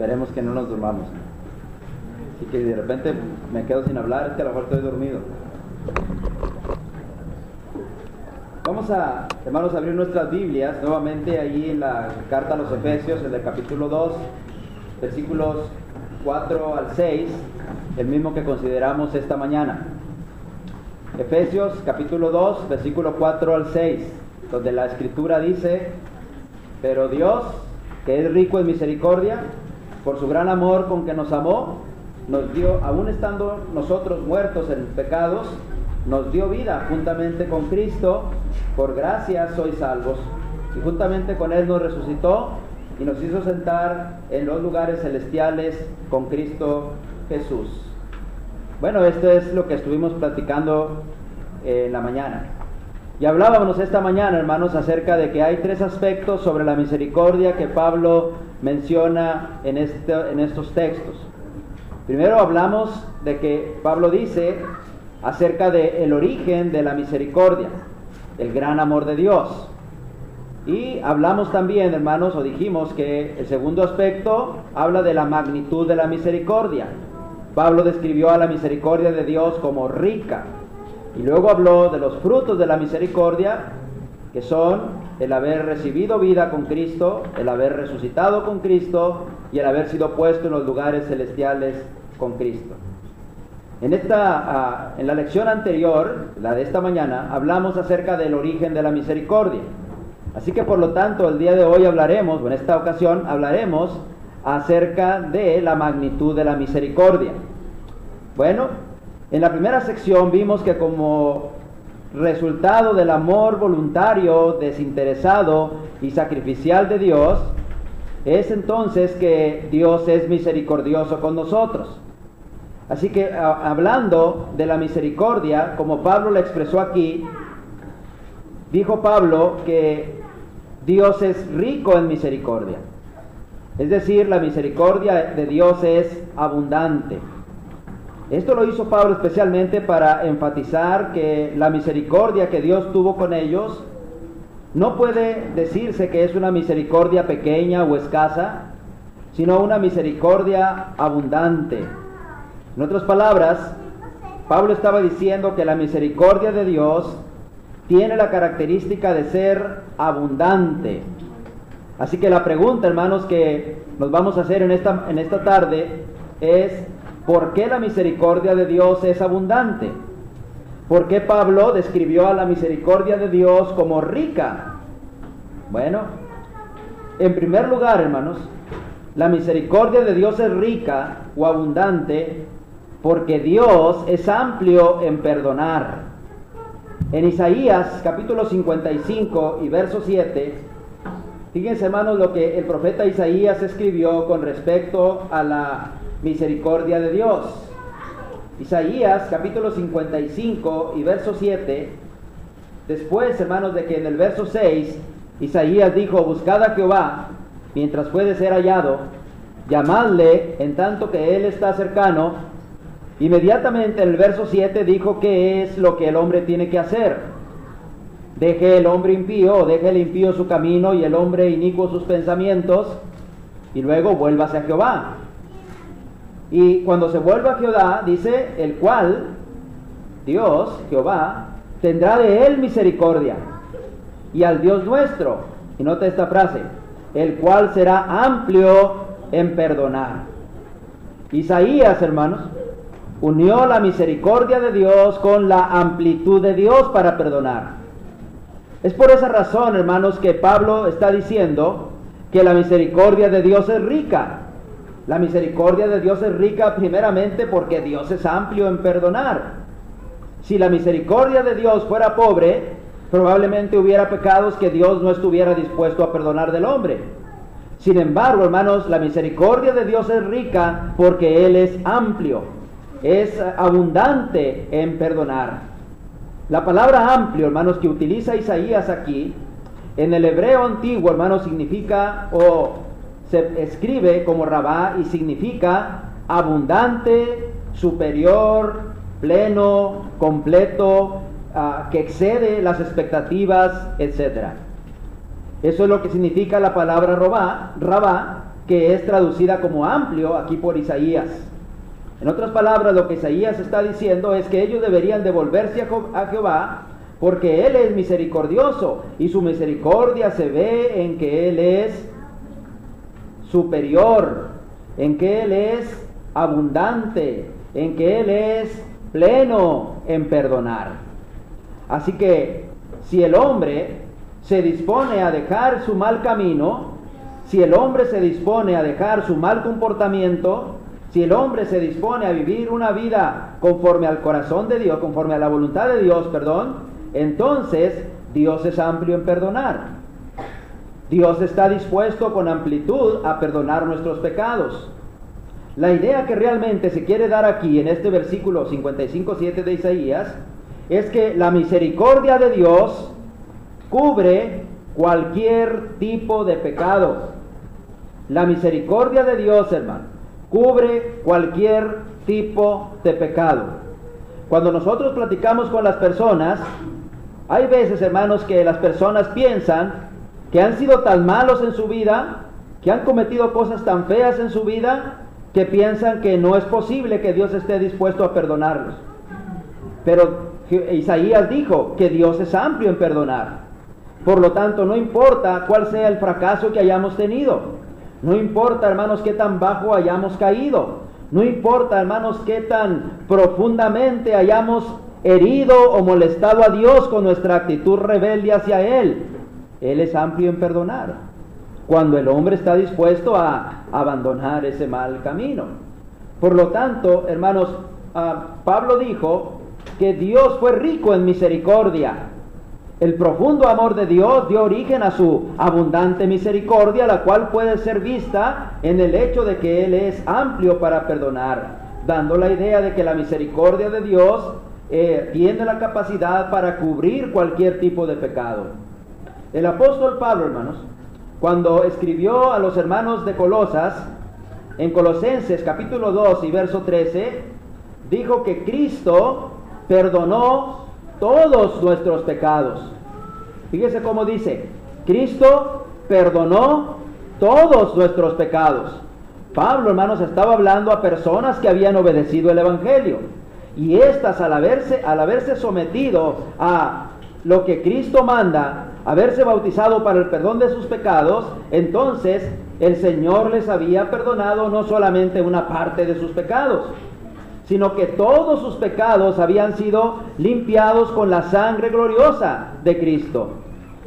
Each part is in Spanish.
Esperemos que no nos durmamos. Así que de repente me quedo sin hablar, es que a lo mejor estoy dormido. Vamos a, hermanos, a abrir nuestras Biblias nuevamente ahí en la carta a los Efesios, en el capítulo 2, versículos 4 al 6, el mismo que consideramos esta mañana. Efesios capítulo 2, versículo 4 al 6, donde la Escritura dice: pero Dios, que es rico en misericordia, por su gran amor con que nos amó, nos dio, aun estando nosotros muertos en pecados, nos dio vida juntamente con Cristo. Por gracia sois salvos, y juntamente con Él nos resucitó y nos hizo sentar en los lugares celestiales con Cristo Jesús. Bueno, esto es lo que estuvimos platicando en la mañana. Y hablábamos esta mañana, hermanos, acerca de que hay tres aspectos sobre la misericordia que Pablo menciona en estos textos. Primero hablamos de que Pablo dice acerca del origen de la misericordia, el gran amor de Dios. Y hablamos también, hermanos, o dijimos que el segundo aspecto habla de la magnitud de la misericordia. Pablo describió a la misericordia de Dios como rica. Y luego habló de los frutos de la misericordia, que son el haber recibido vida con Cristo, el haber resucitado con Cristo y el haber sido puesto en los lugares celestiales con Cristo. En la lección anterior, la de esta mañana, hablamos acerca del origen de la misericordia. Así que por lo tanto el día de hoy hablaremos, o en esta ocasión hablaremos acerca de la magnitud de la misericordia. Bueno, en la primera sección vimos que como resultado del amor voluntario, desinteresado y sacrificial de Dios, es entonces que Dios es misericordioso con nosotros. Así que hablando de la misericordia, como Pablo la expresó aquí, dijo Pablo que Dios es rico en misericordia. Es decir, la misericordia de Dios es abundante. Esto lo hizo Pablo especialmente para enfatizar que la misericordia que Dios tuvo con ellos no puede decirse que es una misericordia pequeña o escasa, sino una misericordia abundante. En otras palabras, Pablo estaba diciendo que la misericordia de Dios tiene la característica de ser abundante. Así que la pregunta, hermanos, que nos vamos a hacer en esta tarde es: ¿por qué la misericordia de Dios es abundante? ¿Por qué Pablo describió a la misericordia de Dios como rica? Bueno, en primer lugar, hermanos, la misericordia de Dios es rica o abundante porque Dios es amplio en perdonar. En Isaías capítulo 55 y verso 7, fíjense, hermanos, lo que el profeta Isaías escribió con respecto a la misericordia de Dios. Isaías capítulo 55 y verso 7, después, hermanos, de que en el verso 6 Isaías dijo: buscad a Jehová mientras puede ser hallado, llamadle en tanto que él está cercano. Inmediatamente en el verso 7 dijo qué es lo que el hombre tiene que hacer. Deje el hombre impío, o deje el impío su camino y el hombre inicuo sus pensamientos, y luego vuélvase a Jehová. Y cuando se vuelva a Jehová, dice, el cual, Dios, Jehová, tendrá de él misericordia, y al Dios nuestro, y nota esta frase, el cual será amplio en perdonar. Isaías, hermanos, unió la misericordia de Dios con la amplitud de Dios para perdonar. Es por esa razón, hermanos, que Pablo está diciendo que la misericordia de Dios es rica. La misericordia de Dios es rica primeramente porque Dios es amplio en perdonar. Si la misericordia de Dios fuera pobre, probablemente hubiera pecados que Dios no estuviera dispuesto a perdonar del hombre. Sin embargo, hermanos, la misericordia de Dios es rica porque Él es amplio. Es abundante en perdonar. La palabra amplio, hermanos, que utiliza Isaías aquí, en el hebreo antiguo, hermanos, significa, o se escribe como rabá, y significa abundante, superior, pleno, completo, que excede las expectativas, etc. Eso es lo que significa la palabra rabá, que es traducida como amplio aquí por Isaías. En otras palabras, lo que Isaías está diciendo es que ellos deberían devolverse a Jehová, porque Él es misericordioso, y su misericordia se ve en que Él es superior, en que Él es abundante, en que Él es pleno en perdonar. Así que si el hombre se dispone a dejar su mal camino, si el hombre se dispone a dejar su mal comportamiento, si el hombre se dispone a vivir una vida conforme al corazón de Dios, conforme a la voluntad de Dios, entonces Dios es amplio en perdonar. Dios está dispuesto con amplitud a perdonar nuestros pecados. La idea que realmente se quiere dar aquí en este versículo 55:7 de Isaías es que la misericordia de Dios cubre cualquier tipo de pecado. La misericordia de Dios, hermano, cubre cualquier tipo de pecado. Cuando nosotros platicamos con las personas, hay veces, hermanos, que las personas piensan que han sido tan malos en su vida, que han cometido cosas tan feas en su vida, que piensan que no es posible que Dios esté dispuesto a perdonarlos. Pero Isaías dijo que Dios es amplio en perdonar. Por lo tanto, no importa cuál sea el fracaso que hayamos tenido, no importa, hermanos, qué tan bajo hayamos caído, no importa, hermanos, qué tan profundamente hayamos herido o molestado a Dios con nuestra actitud rebelde hacia Él, Él es amplio en perdonar, cuando el hombre está dispuesto a abandonar ese mal camino. Por lo tanto, hermanos, Pablo dijo que Dios fue rico en misericordia. El profundo amor de Dios dio origen a su abundante misericordia, la cual puede ser vista en el hecho de que Él es amplio para perdonar, dando la idea de que la misericordia de Dios tiene la capacidad para cubrir cualquier tipo de pecado. El apóstol Pablo, hermanos, cuando escribió a los hermanos de Colosas, en Colosenses capítulo 2 y verso 13, dijo que Cristo perdonó todos nuestros pecados. Fíjese cómo dice: Cristo perdonó todos nuestros pecados. Pablo, hermanos, estaba hablando a personas que habían obedecido el Evangelio, y éstas, al haberse sometido a lo que Cristo manda, haberse bautizado para el perdón de sus pecados, entonces el Señor les había perdonado no solamente una parte de sus pecados, sino que todos sus pecados habían sido limpiados con la sangre gloriosa de Cristo.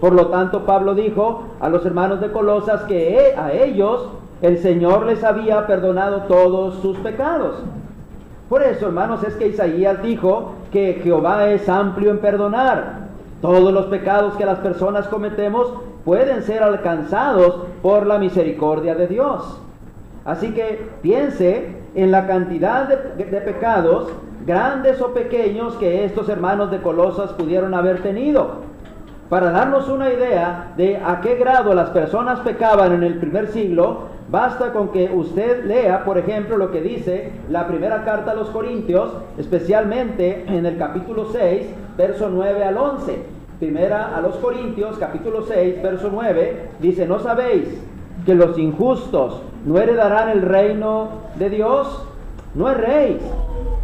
Por lo tanto, Pablo dijo a los hermanos de Colosas que a ellos el Señor les había perdonado todos sus pecados. Por eso, hermanos, es que Isaías dijo que Jehová es amplio en perdonar. Todos los pecados que las personas cometemos pueden ser alcanzados por la misericordia de Dios. Así que piense en la cantidad de pecados, grandes o pequeños, que estos hermanos de Colosas pudieron haber tenido. Para darnos una idea de a qué grado las personas pecaban en el primer siglo, basta con que usted lea, por ejemplo, lo que dice la primera carta a los Corintios, especialmente en el capítulo 6, verso 9 al 11. Primera a los Corintios, capítulo 6, verso 9, dice: ¿no sabéis que los injustos no heredarán el reino de Dios? No erréis,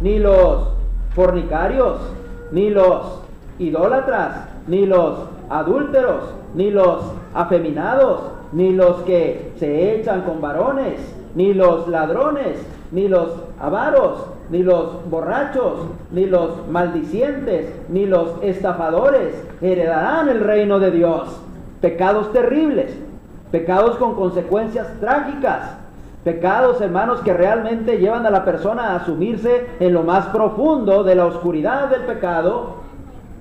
ni los fornicarios, ni los idólatras, ni los adúlteros, ni los afeminados, ni los que se echan con varones, ni los ladrones, ni los avaros, ni los borrachos, ni los maldicientes, ni los estafadores heredarán el reino de Dios. Pecados terribles, pecados con consecuencias trágicas, pecados, hermanos, que realmente llevan a la persona a sumirse en lo más profundo de la oscuridad del pecado.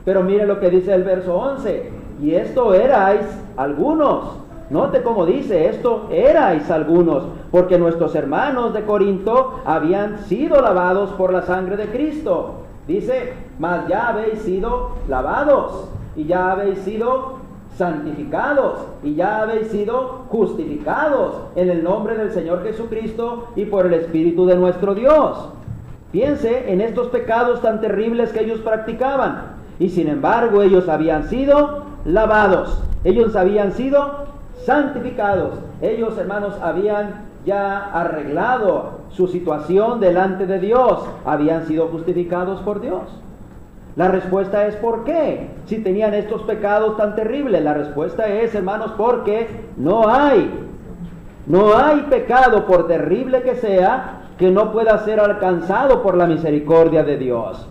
Pero mire lo que dice el verso 11: y esto erais algunos. Note cómo dice: esto erais algunos, porque nuestros hermanos de Corinto habían sido lavados por la sangre de Cristo. Dice: mas ya habéis sido lavados, y ya habéis sido santificados, y ya habéis sido justificados en el nombre del Señor Jesucristo y por el Espíritu de nuestro Dios. Piense en estos pecados tan terribles que ellos practicaban, y sin embargo ellos habían sido lavados, ellos habían sido santificados, ellos, hermanos, habían ya arreglado su situación delante de Dios, habían sido justificados por Dios. La respuesta es ¿por qué? Si tenían estos pecados tan terribles, la respuesta es, hermanos, porque no hay pecado, por terrible que sea, que no pueda ser alcanzado por la misericordia de Dios.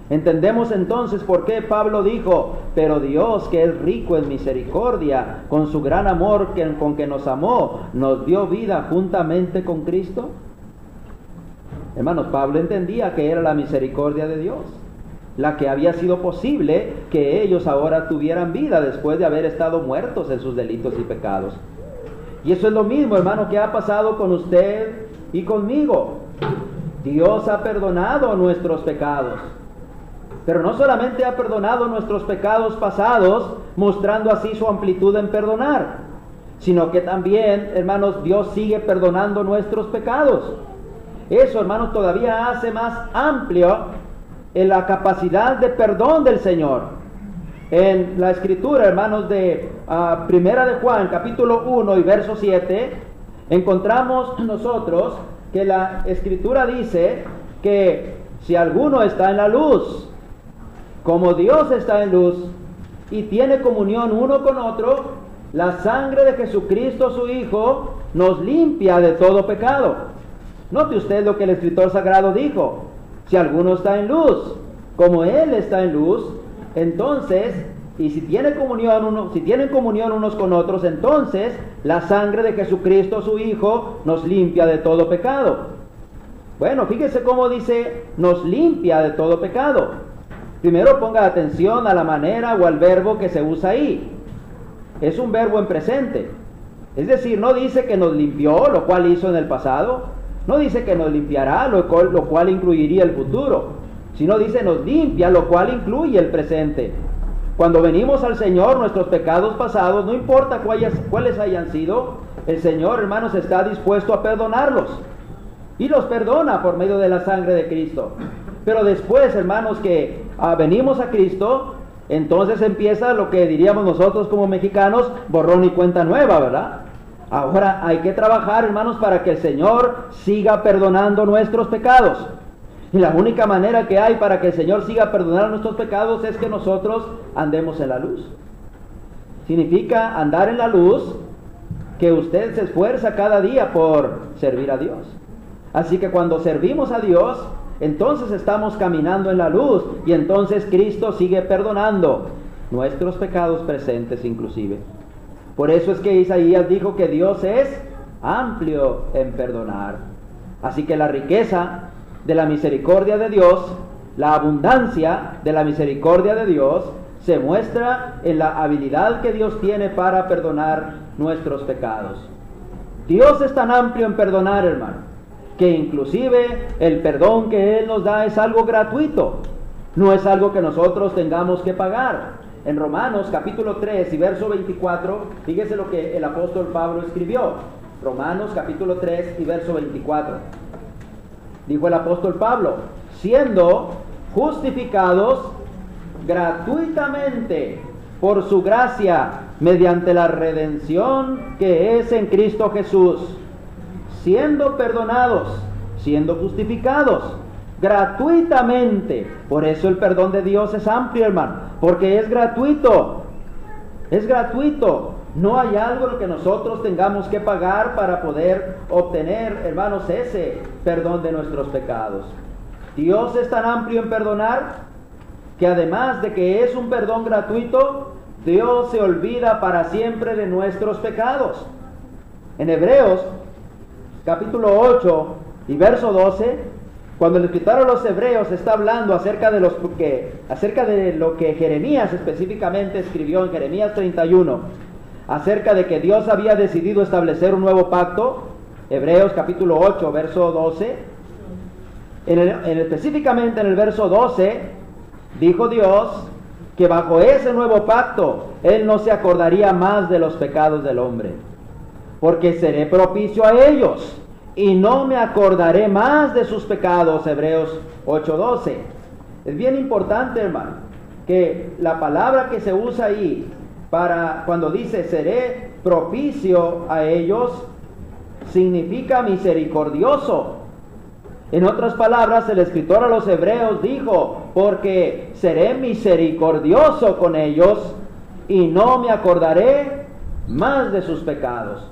Entendemos entonces por qué Pablo dijo, pero Dios, que es rico en misericordia, con su gran amor con que nos amó, nos dio vida juntamente con Cristo. Hermanos, Pablo entendía que era la misericordia de Dios la que había sido posible que ellos ahora tuvieran vida después de haber estado muertos en sus delitos y pecados. Y eso es lo mismo, hermano, que ha pasado con usted y conmigo. Dios ha perdonado nuestros pecados. Pero no solamente ha perdonado nuestros pecados pasados, mostrando así su amplitud en perdonar, sino que también, hermanos, Dios sigue perdonando nuestros pecados. Eso, hermanos, todavía hace más amplio en la capacidad de perdón del Señor. En la escritura, hermanos, de Primera de Juan, capítulo 1 y verso 7, encontramos nosotros que la escritura dice que si alguno está en la luz, como Dios está en luz y tiene comunión uno con otro, la sangre de Jesucristo su Hijo nos limpia de todo pecado. Note usted lo que el escritor sagrado dijo: si alguno está en luz, como Él está en luz, entonces, y si tienen comunión unos con otros, entonces la sangre de Jesucristo su Hijo nos limpia de todo pecado. Bueno, fíjese cómo dice nos limpia de todo pecado. Primero ponga atención a la manera o al verbo que se usa ahí. Es un verbo en presente. Es decir, no dice que nos limpió, lo cual hizo en el pasado. No dice que nos limpiará, lo cual incluiría el futuro, sino dice nos limpia, lo cual incluye el presente. Cuando venimos al Señor, nuestros pecados pasados, no importa cuáles hayan sido, el Señor, hermanos, está dispuesto a perdonarlos. Y los perdona por medio de la sangre de Cristo. Pero después, hermanos, que venimos a Cristo, entonces empieza lo que diríamos nosotros como mexicanos, borrón y cuenta nueva, ¿verdad? Ahora hay que trabajar, hermanos, para que el Señor siga perdonando nuestros pecados. Y la única manera que hay para que el Señor siga perdonando nuestros pecados es que nosotros andemos en la luz. Significa andar en la luz, que usted se esfuerza cada día por servir a Dios. Así que cuando servimos a Dios, entonces estamos caminando en la luz y entonces Cristo sigue perdonando nuestros pecados presentes inclusive. Por eso es que Isaías dijo que Dios es amplio en perdonar. Así que la riqueza de la misericordia de Dios, la abundancia de la misericordia de Dios, se muestra en la habilidad que Dios tiene para perdonar nuestros pecados. Dios es tan amplio en perdonar, hermano, que inclusive el perdón que Él nos da es algo gratuito. No es algo que nosotros tengamos que pagar. En Romanos capítulo 3 y verso 24, fíjese lo que el apóstol Pablo escribió. Romanos capítulo 3 y verso 24. Dijo el apóstol Pablo: siendo justificados gratuitamente por su gracia, mediante la redención que es en Cristo Jesús, siendo perdonados, siendo justificados gratuitamente. Por eso el perdón de Dios es amplio, hermano, porque es gratuito. Es gratuito. No hay algo en lo que nosotros tengamos que pagar para poder obtener, hermanos, ese perdón de nuestros pecados. Dios es tan amplio en perdonar que además de que es un perdón gratuito, Dios se olvida para siempre de nuestros pecados. En Hebreos capítulo 8 y verso 12, cuando el escritor a los Hebreos está hablando acerca de lo que Jeremías específicamente escribió en Jeremías 31, acerca de que Dios había decidido establecer un nuevo pacto, Hebreos capítulo 8, verso 12, específicamente en el verso 12, dijo Dios que bajo ese nuevo pacto Él no se acordaría más de los pecados del hombre, porque seré propicio a ellos y no me acordaré más de sus pecados. Hebreos 8:12. Es bien importante, hermano, que la palabra que se usa ahí para cuando dice seré propicio a ellos, significa misericordioso. En otras palabras, el escritor a los Hebreos dijo, porque seré misericordioso con ellos y no me acordaré más de sus pecados.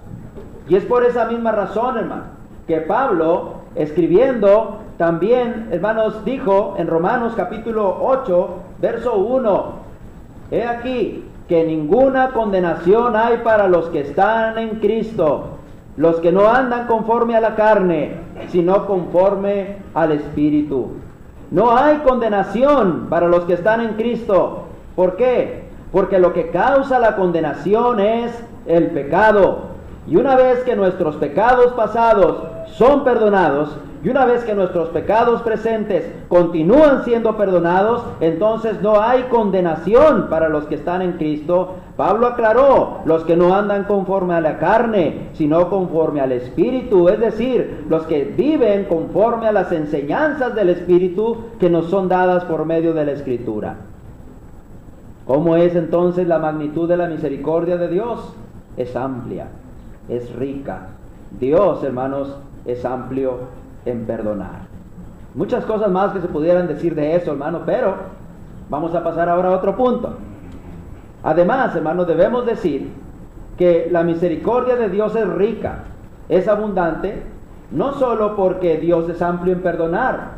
Y es por esa misma razón, hermano, que Pablo, escribiendo también, hermanos, dijo en Romanos capítulo 8, verso 1, he aquí que ninguna condenación hay para los que están en Cristo, los que no andan conforme a la carne, sino conforme al Espíritu. No hay condenación para los que están en Cristo. ¿Por qué? Porque lo que causa la condenación es el pecado. Y una vez que nuestros pecados pasados son perdonados, y una vez que nuestros pecados presentes continúan siendo perdonados, entonces no hay condenación para los que están en Cristo. Pablo aclaró, los que no andan conforme a la carne, sino conforme al Espíritu, es decir, los que viven conforme a las enseñanzas del Espíritu que nos son dadas por medio de la Escritura. ¿Cómo es entonces la magnitud de la misericordia de Dios? Es amplia, es rica. Dios, hermanos, es amplio en perdonar. Muchas cosas más que se pudieran decir de eso, hermano, pero vamos a pasar ahora a otro punto. Además, hermano, debemos decir que la misericordia de Dios es rica, es abundante, no solo porque Dios es amplio en perdonar,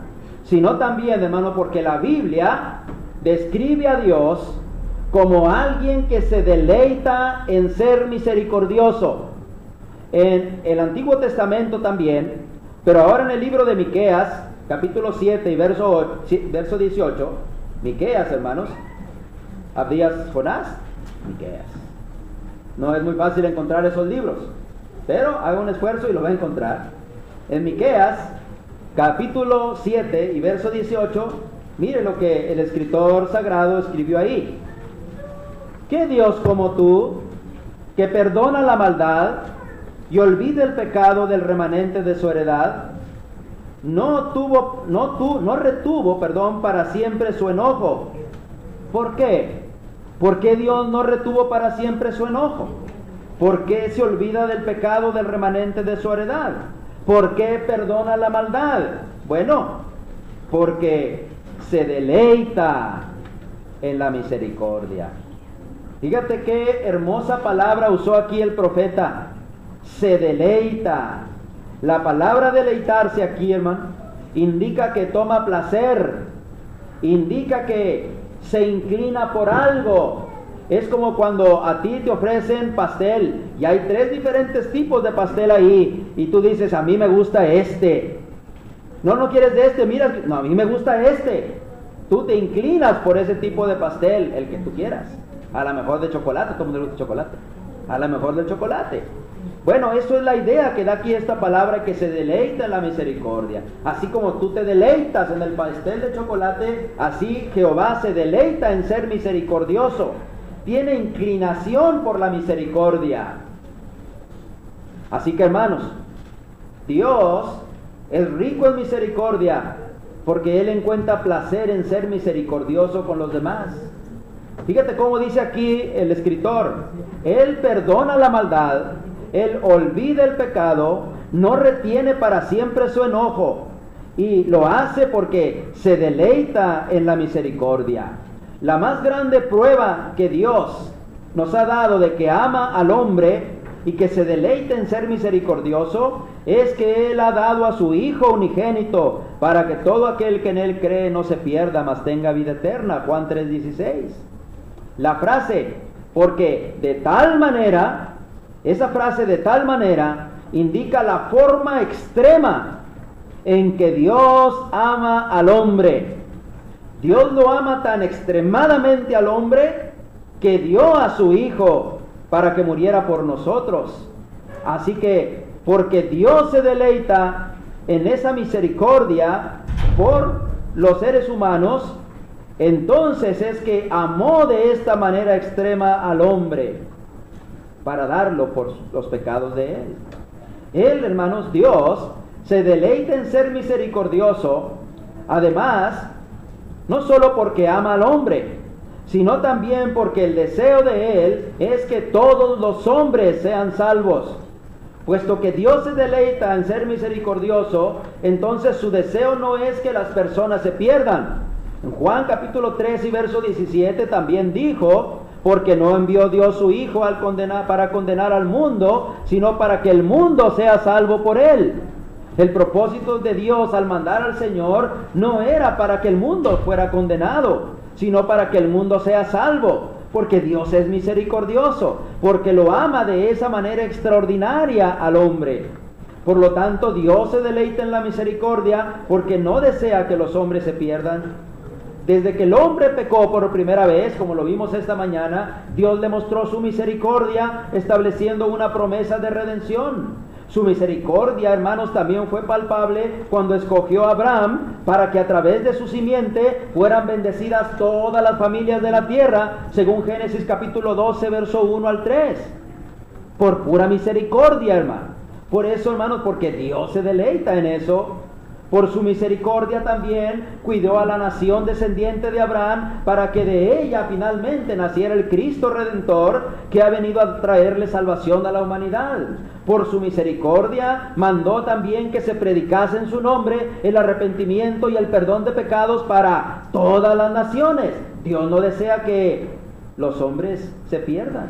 sino también, hermano, porque la Biblia describe a Dios como alguien que se deleita en ser misericordioso. En el Antiguo Testamento también, pero ahora en el libro de Miqueas, capítulo 7 y verso 18, Miqueas, hermanos, ¿Abdías Jonás? Miqueas. No es muy fácil encontrar esos libros, pero haga un esfuerzo y lo va a encontrar. En Miqueas, capítulo 7 y verso 18, mire lo que el escritor sagrado escribió ahí. ¿Qué Dios como tú, que perdona la maldad y olvida el pecado del remanente de su heredad, no retuvo para siempre su enojo? ¿Por qué? ¿Por qué Dios no retuvo para siempre su enojo? ¿Por qué se olvida del pecado del remanente de su heredad? ¿Por qué perdona la maldad? Bueno, porque se deleita en la misericordia. Fíjate qué hermosa palabra usó aquí el profeta. Se deleita. La palabra deleitarse aquí, hermano, indica que toma placer, indica que se inclina por algo. Es como cuando a ti te ofrecen pastel y hay 3 diferentes tipos de pastel ahí y tú dices, a mí me gusta este. No quieres de este, mira, no, a mí me gusta este. Tú te inclinas por ese tipo de pastel, el que tú quieras. A lo mejor de chocolate, todo el mundo le gusta chocolate. A lo mejor del chocolate. Bueno, eso es la idea que da aquí esta palabra, que se deleita en la misericordia. Así como tú te deleitas en el pastel de chocolate, así Jehová se deleita en ser misericordioso. Tiene inclinación por la misericordia. Así que, hermanos, Dios es rico en misericordia porque Él encuentra placer en ser misericordioso con los demás. Fíjate cómo dice aquí el escritor: Él perdona la maldad, Él olvida el pecado, no retiene para siempre su enojo, y lo hace porque se deleita en la misericordia. La más grande prueba que Dios nos ha dado de que ama al hombre y que se deleita en ser misericordioso es que Él ha dado a su Hijo unigénito para que todo aquel que en Él cree no se pierda, mas tenga vida eterna. Juan 3:16. La frase, porque de tal manera, esa frase de tal manera indica la forma extrema en que Dios ama al hombre. Dios lo ama tan extremadamente al hombre que dio a su Hijo para que muriera por nosotros. Así que, porque Dios se deleita en esa misericordia por los seres humanos, entonces es que amó de esta manera extrema al hombre para darlo por los pecados de él. Él, hermanos, Dios se deleita en ser misericordioso, además, no solo porque ama al hombre, sino también porque el deseo de Él es que todos los hombres sean salvos. Puesto que Dios se deleita en ser misericordioso, entonces su deseo no es que las personas se pierdan. En Juan capítulo 3 y verso 17 también dijo: porque no envió Dios su Hijo para condenar al mundo, sino para que el mundo sea salvo por él. El propósito de Dios al mandar al Señor no era para que el mundo fuera condenado, sino para que el mundo sea salvo, porque Dios es misericordioso, porque lo ama de esa manera extraordinaria al hombre. Por lo tanto, Dios se deleita en la misericordia porque no desea que los hombres se pierdan. Desde que el hombre pecó por primera vez, como lo vimos esta mañana, Dios le mostró su misericordia estableciendo una promesa de redención. Su misericordia, hermanos, también fue palpable cuando escogió a Abraham para que a través de su simiente fueran bendecidas todas las familias de la tierra, según Génesis capítulo 12, verso 1 al 3. Por pura misericordia, hermano. Por eso, hermanos, porque Dios se deleita en eso. Por su misericordia también cuidó a la nación descendiente de Abraham para que de ella finalmente naciera el Cristo Redentor que ha venido a traerle salvación a la humanidad. Por su misericordia mandó también que se predicase en su nombre el arrepentimiento y el perdón de pecados para todas las naciones. Dios no desea que los hombres se pierdan.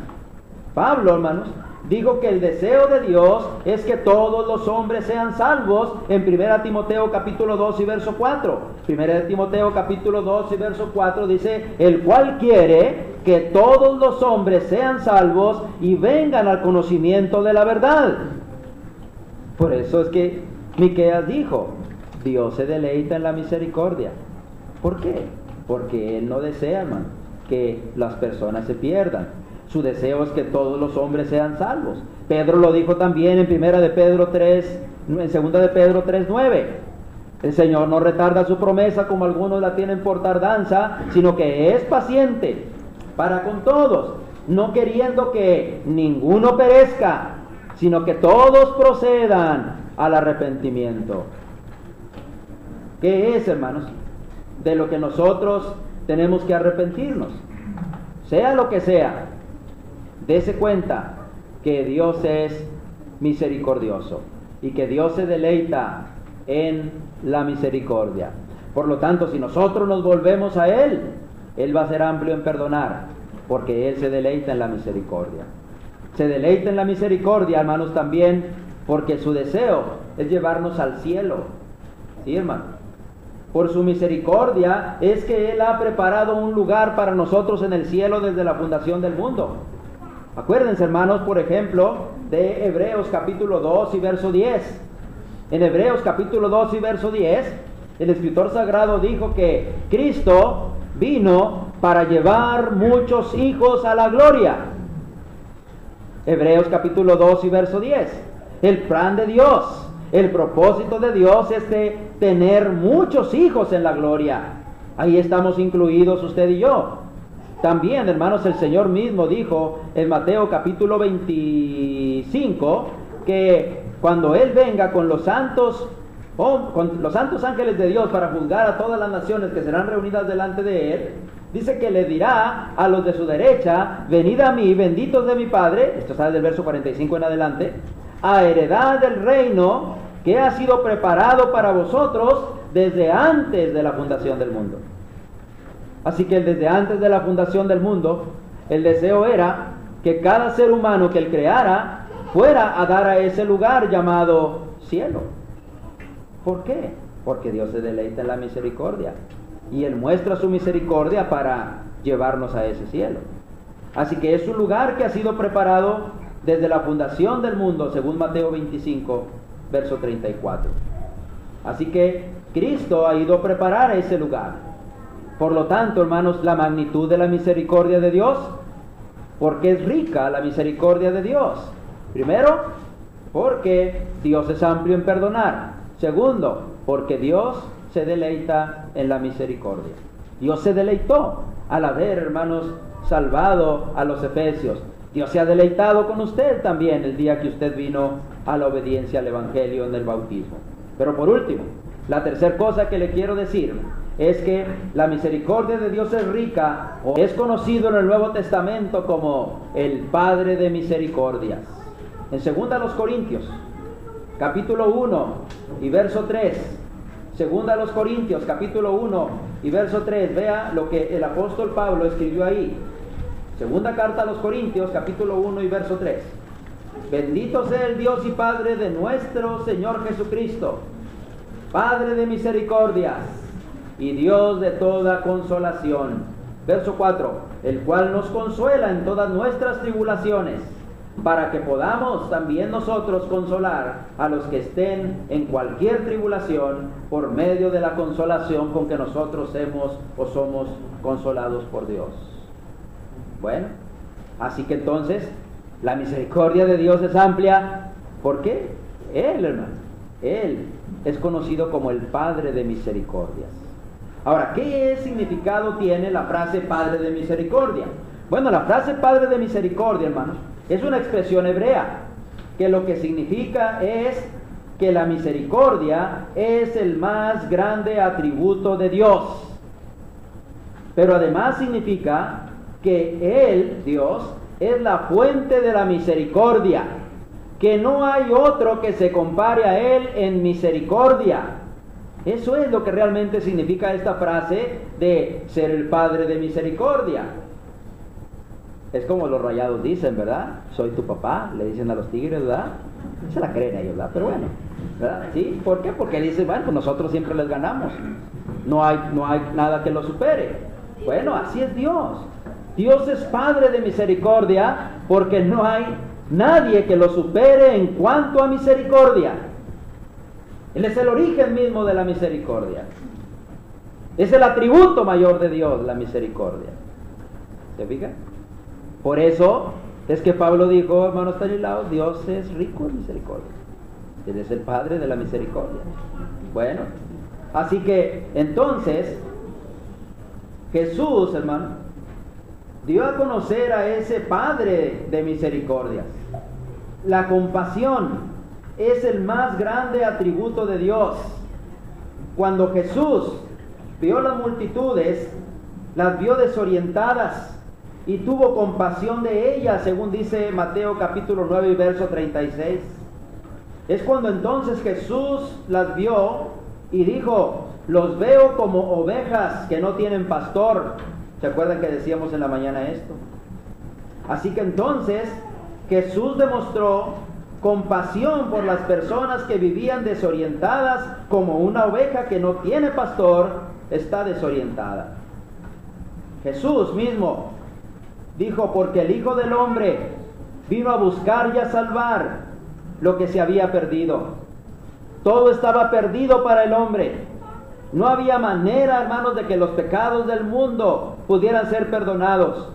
Pablo, hermanos, digo que el deseo de Dios es que todos los hombres sean salvos en 1 Timoteo capítulo 2 y verso 4. 1 Timoteo capítulo 2 y verso 4 dice: el cual quiere que todos los hombres sean salvos y vengan al conocimiento de la verdad. Por eso es que Miqueas dijo: Dios se deleita en la misericordia. ¿Por qué? Porque Él no desea, hermano, que las personas se pierdan. Su deseo es que todos los hombres sean salvos. Pedro lo dijo también en 2 de Pedro 3:9. El Señor no retarda su promesa como algunos la tienen por tardanza, sino que es paciente para con todos, no queriendo que ninguno perezca, sino que todos procedan al arrepentimiento. ¿Qué es, hermanos? De lo que nosotros tenemos que arrepentirnos. Sea lo que sea, dése cuenta que Dios es misericordioso y que Dios se deleita en la misericordia. Por lo tanto, si nosotros nos volvemos a Él, Él va a ser amplio en perdonar, porque Él se deleita en la misericordia. Se deleita en la misericordia, hermanos, también porque su deseo es llevarnos al cielo. ¿Sí, hermano? Por su misericordia es que Él ha preparado un lugar para nosotros en el cielo desde la fundación del mundo. Acuérdense, hermanos, por ejemplo, de Hebreos capítulo 2 y verso 10. En Hebreos capítulo 2 y verso 10, el escritor sagrado dijo que Cristo vino para llevar muchos hijos a la gloria. Hebreos capítulo 2 y verso 10. El plan de Dios, el propósito de Dios es de tener muchos hijos en la gloria. Ahí estamos incluidos usted y yo. También, hermanos, el Señor mismo dijo en Mateo capítulo 25 que cuando Él venga con los santos ángeles de Dios para juzgar a todas las naciones que serán reunidas delante de Él, dice que le dirá a los de su derecha: venid a mí, benditos de mi Padre, esto sale del verso 45 en adelante, a heredad del reino que ha sido preparado para vosotros desde antes de la fundación del mundo. Así que desde antes de la fundación del mundo, el deseo era que cada ser humano que Él creara fuera a dar a ese lugar llamado cielo. ¿Por qué? Porque Dios se deleita en la misericordia y Él muestra su misericordia para llevarnos a ese cielo. Así que es un lugar que ha sido preparado desde la fundación del mundo, según Mateo 25, verso 34. Así que Cristo ha ido a preparar ese lugar. Por lo tanto, hermanos, la magnitud de la misericordia de Dios, porque es rica la misericordia de Dios. Primero, porque Dios es amplio en perdonar. Segundo, porque Dios se deleita en la misericordia. Dios se deleitó al haber, hermanos, salvado a los efesios. Dios se ha deleitado con usted también el día que usted vino a la obediencia al Evangelio en el bautismo. Pero por último, la tercera cosa que le quiero decir es que la misericordia de Dios es rica, o es conocido en el Nuevo Testamento como el Padre de misericordias. En 2 Corintios, capítulo 1 y verso 3. 2 Corintios, capítulo 1 y verso 3. Vea lo que el apóstol Pablo escribió ahí. Segunda carta a los Corintios, capítulo 1 y verso 3. Bendito sea el Dios y Padre de nuestro Señor Jesucristo, Padre de misericordias y Dios de toda consolación. Verso 4. El cual nos consuela en todas nuestras tribulaciones, para que podamos también nosotros consolar a los que estén en cualquier tribulación por medio de la consolación con que nosotros hemos o somos consolados por Dios. Bueno, así que entonces la misericordia de Dios es amplia. ¿Por qué? Él, hermano, Él es conocido como el Padre de misericordias. Ahora, ¿qué significado tiene la frase Padre de misericordia? Bueno, la frase Padre de misericordia, hermanos, es una expresión hebrea, que lo que significa es que la misericordia es el más grande atributo de Dios. Pero además significa que Él, Dios, es la fuente de la misericordia, que no hay otro que se compare a Él en misericordia. Eso es lo que realmente significa esta frase de ser el Padre de misericordia. Es como los Rayados dicen, ¿verdad? Soy tu papá, le dicen a los Tigres, ¿verdad? Se la creen ellos, ¿verdad? Pero bueno, ¿verdad? ¿Sí? ¿Por qué? Porque dicen, bueno, pues nosotros siempre les ganamos. No hay nada que lo supere. Bueno, así es Dios. Dios es Padre de misericordia porque no hay nadie que lo supere en cuanto a misericordia. Él es el origen mismo de la misericordia. Es el atributo mayor de Dios, la misericordia. ¿Se fijan? Por eso es que Pablo dijo, hermano Estanislao, Dios es rico en misericordia. Él es el Padre de la misericordia. Bueno, así que entonces Jesús, hermano, dio a conocer a ese Padre de misericordias. La compasión es el más grande atributo de Dios. Cuando Jesús vio las multitudes, las vio desorientadas y tuvo compasión de ellas, según dice Mateo capítulo 9 y verso 36. Es cuando entonces Jesús las vio y dijo, los veo como ovejas que no tienen pastor. ¿Se acuerdan que decíamos en la mañana esto? Así que entonces Jesús demostró compasión por las personas que vivían desorientadas, como una oveja que no tiene pastor está desorientada. Jesús mismo dijo, porque el Hijo del Hombre vino a buscar y a salvar lo que se había perdido. Todo estaba perdido para el hombre. No había manera, hermanos, de que los pecados del mundo pudieran ser perdonados.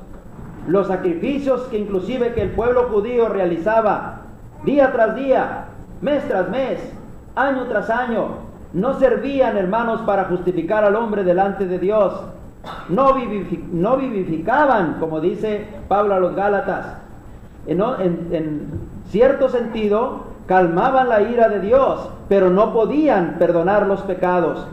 Los sacrificios que inclusive que el pueblo judío realizaba día tras día, mes tras mes, año tras año, no servían, hermanos, para justificar al hombre delante de Dios. No vivificaban, como dice Pablo a los Gálatas. En cierto sentido, calmaban la ira de Dios, pero no podían perdonar los pecados.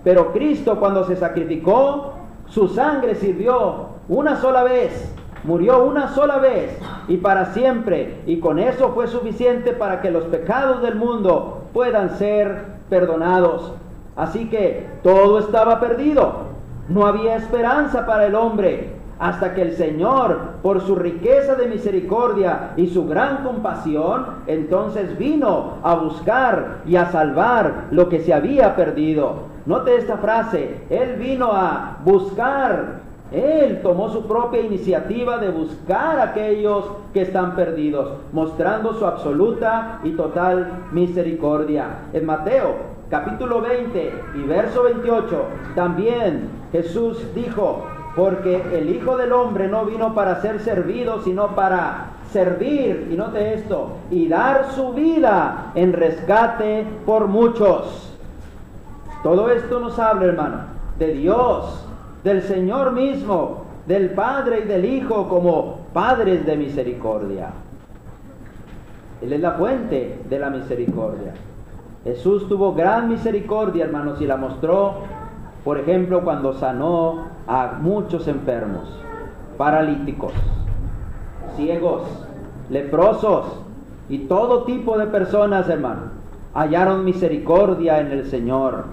Pero Cristo, cuando se sacrificó, su sangre sirvió una sola vez, murió una sola vez y para siempre, y con eso fue suficiente para que los pecados del mundo puedan ser perdonados. Así que todo estaba perdido. No había esperanza para el hombre, hasta que el Señor, por su riqueza de misericordia y su gran compasión, entonces vino a buscar y a salvar lo que se había perdido. Note esta frase, Él vino a buscar, Él tomó su propia iniciativa de buscar a aquellos que están perdidos, mostrando su absoluta y total misericordia. En Mateo capítulo 20 y verso 28, también Jesús dijo, porque el Hijo del Hombre no vino para ser servido, sino para servir, y note esto, y dar su vida en rescate por muchos. Todo esto nos habla, hermano, de Dios, del Señor mismo, del Padre y del Hijo como padres de misericordia. Él es la fuente de la misericordia. Jesús tuvo gran misericordia, hermanos, y la mostró, por ejemplo, cuando sanó a muchos enfermos, paralíticos, ciegos, leprosos, Y todo tipo de personas, hermano, hallaron misericordia en el Señor.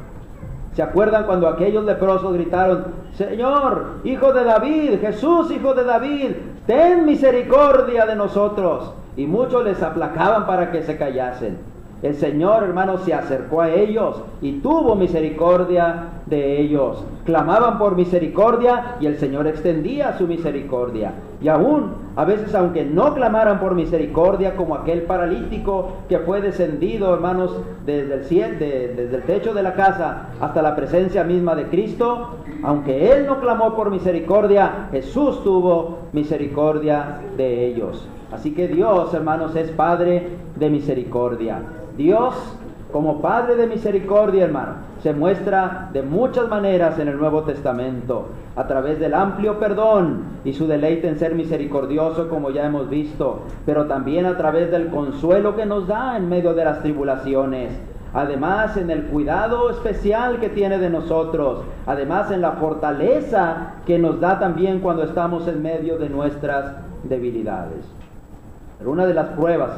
¿Se acuerdan cuando aquellos leprosos gritaron: Señor, hijo de David, Jesús, hijo de David, ten misericordia de nosotros? Y muchos les aplacaban para que se callasen. El Señor, hermano, se acercó a ellos y tuvo misericordia de ellos. Clamaban por misericordia y el Señor extendía su misericordia. Y aún, a veces, aunque no clamaran por misericordia, como aquel paralítico que fue descendido, hermanos, desde el techo de la casa hasta la presencia misma de Cristo, aunque él no clamó por misericordia, Jesús tuvo misericordia de ellos. Así que Dios, hermanos, es Padre de misericordia. Dios, como Padre de misericordia, hermano, se muestra de muchas maneras en el Nuevo Testamento, a través del amplio perdón y su deleite en ser misericordioso, como ya hemos visto, pero también a través del consuelo que nos da en medio de las tribulaciones. Además, en el cuidado especial que tiene de nosotros. Además, en la fortaleza que nos da también cuando estamos en medio de nuestras debilidades. Pero una de las pruebas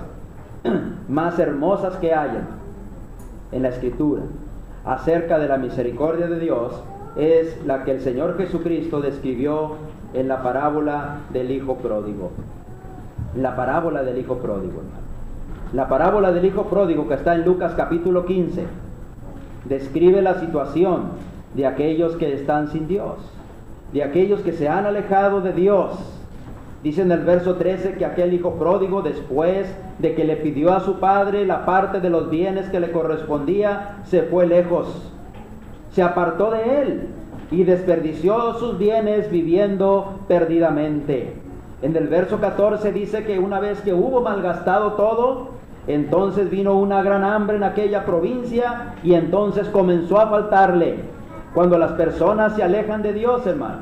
más hermosas que hay en la Escritura acerca de la misericordia de Dios es la que el Señor Jesucristo describió en la parábola del Hijo Pródigo. La parábola del Hijo Pródigo, hermano. La parábola del Hijo Pródigo, que está en Lucas capítulo 15, describe la situación de aquellos que están sin Dios, de aquellos que se han alejado de Dios. Dice en el verso 13 que aquel hijo pródigo, después de que le pidió a su padre la parte de los bienes que le correspondía, se fue lejos, se apartó de él y desperdició sus bienes viviendo perdidamente. En el verso 14 dice que una vez que hubo malgastado todo, entonces vino una gran hambre en aquella provincia y entonces comenzó a faltarle. Cuando las personas se alejan de Dios, hermano,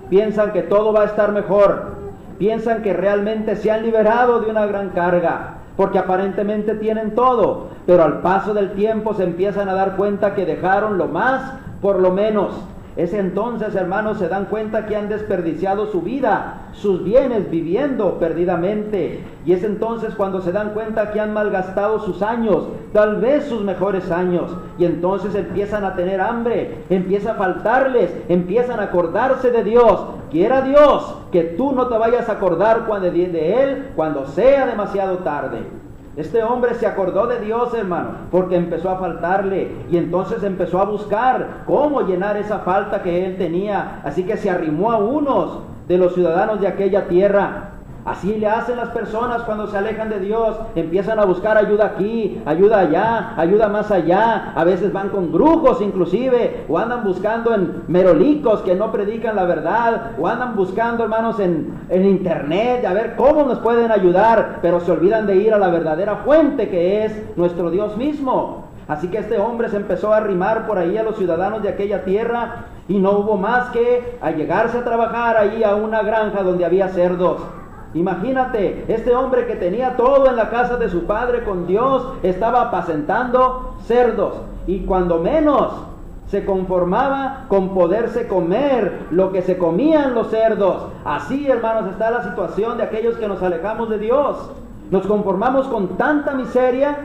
piensan que todo va a estar mejor. Piensan que realmente se han liberado de una gran carga, porque aparentemente tienen todo, pero al paso del tiempo se empiezan a dar cuenta que dejaron lo más por lo menos. Es entonces, hermanos, se dan cuenta que han desperdiciado su vida, sus bienes, viviendo perdidamente. Y es entonces cuando se dan cuenta que han malgastado sus años, tal vez sus mejores años. Y entonces empiezan a tener hambre, empieza a faltarles, empiezan a acordarse de Dios. Quiera Dios que tú no te vayas a acordar de Él cuando sea demasiado tarde. Este hombre se acordó de Dios, hermano, porque empezó a faltarle y entonces empezó a buscar cómo llenar esa falta que él tenía. Así que se arrimó a unos de los ciudadanos de aquella tierra. Así le hacen las personas cuando se alejan de Dios. Empiezan a buscar ayuda aquí, ayuda allá, ayuda más allá. A veces van con brujos inclusive, o andan buscando en merolicos que no predican la verdad, o andan buscando, hermanos, en internet, a ver cómo nos pueden ayudar, pero se olvidan de ir a la verdadera fuente que es nuestro Dios mismo. Así que este hombre se empezó a arrimar por ahí a los ciudadanos de aquella tierra y no hubo más que allegarse a trabajar ahí a una granja donde había cerdos. Imagínate, este hombre que tenía todo en la casa de su padre con Dios, estaba apacentando cerdos y cuando menos se conformaba con poderse comer lo que se comían los cerdos. Así, hermanos, está la situación de aquellos que nos alejamos de Dios. Nos conformamos con tanta miseria,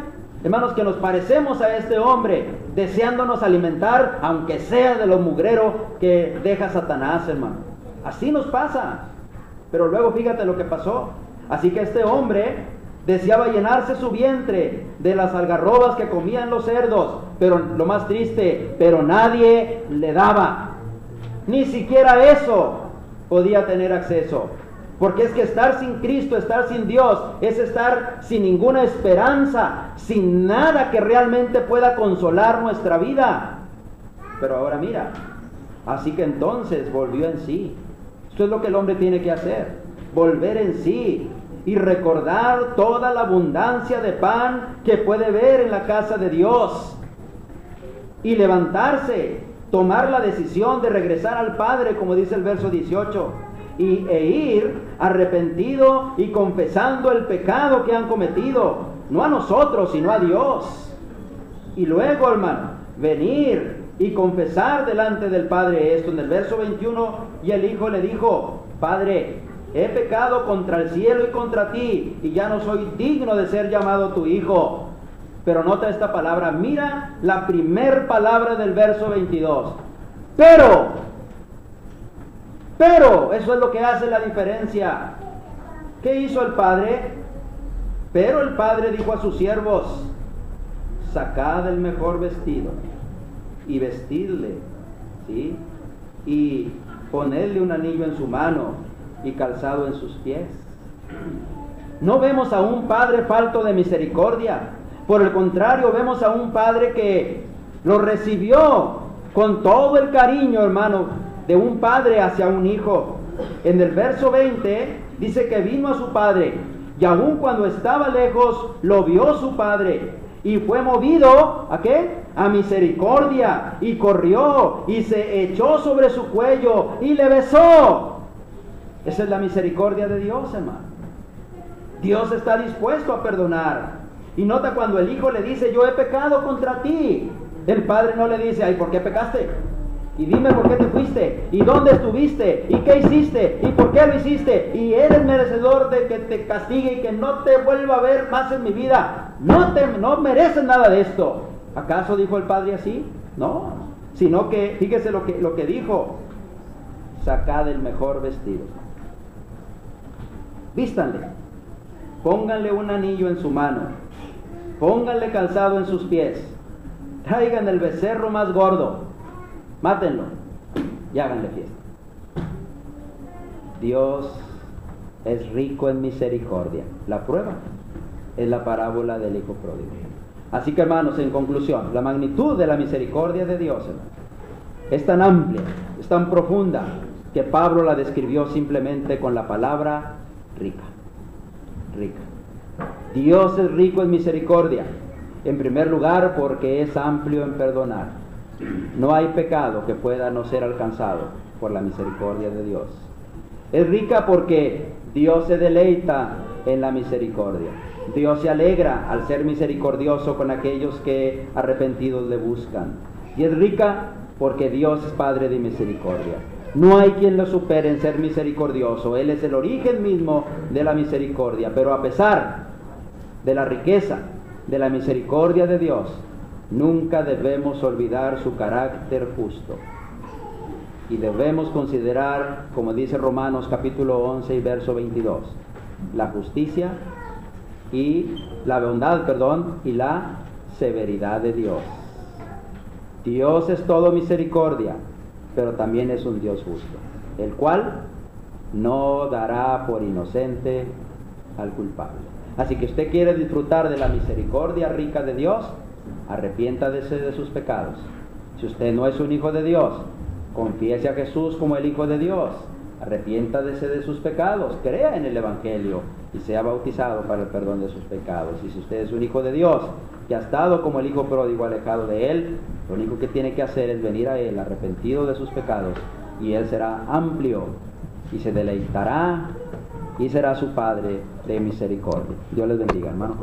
hermanos, que nos parecemos a este hombre, deseándonos alimentar, aunque sea de lo mugrero que deja Satanás, hermano. Así nos pasa. Pero luego fíjate lo que pasó. Así que este hombre deseaba llenarse su vientre de las algarrobas que comían los cerdos, pero lo más triste, pero nadie le daba. Ni siquiera eso podía tener acceso. Porque es que estar sin Cristo, estar sin Dios, es estar sin ninguna esperanza, sin nada que realmente pueda consolar nuestra vida. Pero ahora mira, así que entonces volvió en sí. Esto es lo que el hombre tiene que hacer, volver en sí y recordar toda la abundancia de pan que puede ver en la casa de Dios y levantarse, tomar la decisión de regresar al Padre, como dice el verso 18, e ir arrepentido y confesando el pecado que han cometido, no a nosotros, sino a Dios. Y luego, hermano, venir y confesar delante del Padre esto. En el verso 21, y el Hijo le dijo: Padre, he pecado contra el cielo y contra ti, y ya no soy digno de ser llamado tu hijo. Pero nota esta palabra, mira la primer palabra del verso 22. Pero, eso es lo que hace la diferencia. ¿Qué hizo el padre? Pero el padre dijo a sus siervos, sacad el mejor vestido y vestidle, ¿sí? Y ponedle un anillo en su mano y calzado en sus pies. No vemos a un padre falto de misericordia. Por el contrario, vemos a un padre que lo recibió con todo el cariño, hermano, de un padre hacia un hijo. En el verso 20 dice que vino a su padre, y aun cuando estaba lejos, lo vio su padre, y fue movido, ¿a qué? A misericordia, y corrió, y se echó sobre su cuello, y le besó. Esa es la misericordia de Dios, hermano. Dios está dispuesto a perdonar. Y nota cuando el hijo le dice, yo he pecado contra ti. El padre no le dice, ay, ¿por qué pecaste? Y dime por qué te fuiste, y dónde estuviste, y qué hiciste, y por qué lo hiciste, y eres merecedor de que te castigue y que no te vuelva a ver más en mi vida. No mereces nada de esto. ¿Acaso dijo el padre así? No, sino que, fíjese lo que dijo, sacad el mejor vestido, vístanle, pónganle un anillo en su mano, pónganle calzado en sus pies, traigan el becerro más gordo, mátenlo y háganle fiesta. Dios es rico en misericordia. La prueba es la parábola del hijo pródigo. Así que, hermanos, en conclusión, la magnitud de la misericordia de Dios, hermanos, es tan amplia, es tan profunda, que Pablo la describió simplemente con la palabra rica. Rica. Dios es rico en misericordia. En primer lugar, porque es amplio en perdonar. No hay pecado que pueda no ser alcanzado por la misericordia de Dios. Es rica porque Dios se deleita en la misericordia. Dios se alegra al ser misericordioso con aquellos que arrepentidos le buscan. Y es rica porque Dios es Padre de misericordia. No hay quien lo supere en ser misericordioso. Él es el origen mismo de la misericordia. Pero a pesar de la riqueza de la misericordia de Dios, nunca debemos olvidar su carácter justo. Y debemos considerar, como dice Romanos capítulo 11 y verso 22, la justicia y la bondad, y la severidad de Dios. Dios es todo misericordia, pero también es un Dios justo, el cual no dará por inocente al culpable. Así que usted quiere disfrutar de la misericordia rica de Dios, arrepiéntase de sus pecados. Si usted no es un hijo de Dios, confiese a Jesús como el Hijo de Dios, arrepiéntase de sus pecados, crea en el Evangelio y sea bautizado para el perdón de sus pecados. Y si usted es un hijo de Dios, que ha estado como el hijo pródigo alejado de Él, lo único que tiene que hacer es venir a Él arrepentido de sus pecados, y Él será amplio y se deleitará y será su Padre de misericordia. Dios les bendiga, hermano.